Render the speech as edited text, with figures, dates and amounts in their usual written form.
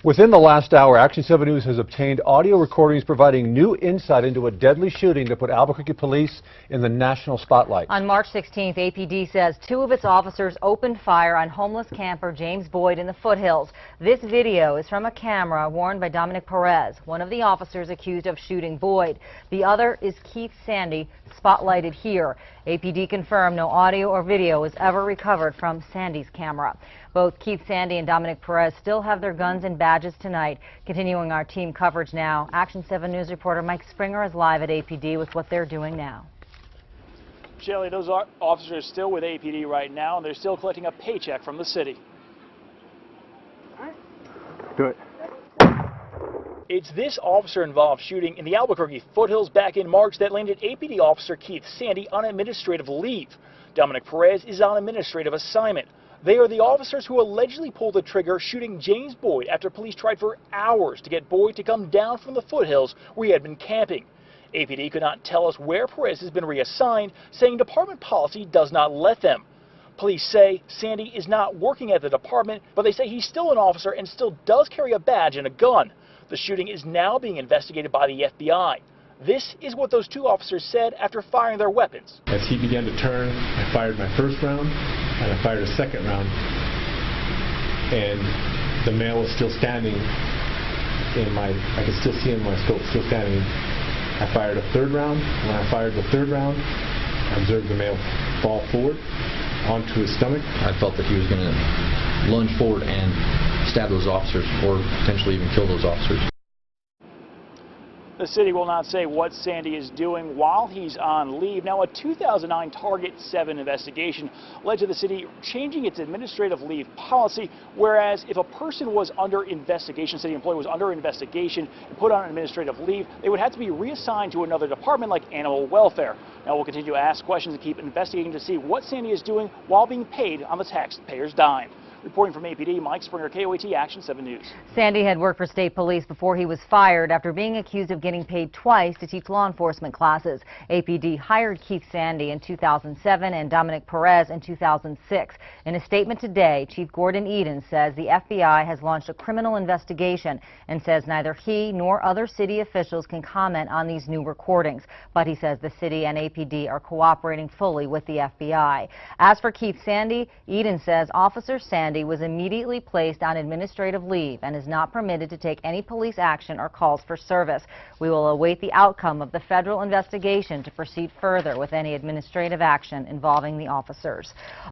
Within the last hour, Action 7 News has obtained audio recordings providing new insight into a deadly shooting that put Albuquerque police in the national spotlight. On March 16th, APD says 2 of its officers opened fire on homeless camper James Boyd in the foothills. This video is from a camera worn by Dominic Perez, one of the officers accused of shooting Boyd. The other is Keith Sandy, spotlighted here. APD confirmed no audio or video was ever recovered from Sandy's camera. Both Keith Sandy and Dominic Perez still have their guns and badges tonight. Continuing our team coverage now, Action 7 News reporter Mike Springer is live at APD with what they're doing now. Shelley, those officers are still with APD right now, and they're still collecting a paycheck from the city. Do it. It's this officer-involved shooting in the Albuquerque foothills back in March that landed APD officer Keith Sandy on administrative leave. Dominic Perez is on administrative assignment. They are the officers who allegedly pulled the trigger shooting James Boyd after police tried for hours to get Boyd to come down from the foothills where he had been camping. APD could not tell us where Perez has been reassigned, saying department policy does not let them. Police say Sandy is not working at the department, but they say he's still an officer and still does carry a badge and a gun. The shooting is now being investigated by the FBI. This is what those 2 officers said after firing their weapons. As he began to turn, I fired my first round, and I fired a second round, and the male was still standing I could still see him in my scope, still standing. I fired a third round. When I fired the third round, I observed the male fall forward onto his stomach. I felt that he was going to lunge forward and stab those officers or potentially even kill those officers. The city will not say what Sandy is doing while he's on leave. Now, a 2009 Target 7 investigation led to the city changing its administrative leave policy, whereas if a person was under investigation, city employee was under investigation and put on administrative leave, they would have to be reassigned to another department like animal welfare. Now, we'll continue to ask questions and keep investigating to see what Sandy is doing while being paid on the taxpayer's dime. Reporting from APD, Mike Springer, KOAT Action 7 News. Sandy had worked for state police before he was fired after being accused of getting paid twice to teach law enforcement classes. APD hired Keith Sandy in 2007 and Dominic Perez in 2006. In a statement today, Chief Gordon Eden says the FBI has launched a criminal investigation and says neither he nor other city officials can comment on these new recordings. But he says the city and APD are cooperating fully with the FBI. As for Keith Sandy, Eden says Officer Sandy was immediately placed on administrative leave and is not permitted to take any police action or calls for service. We will await the outcome of the federal investigation to proceed further with any administrative action involving the officers.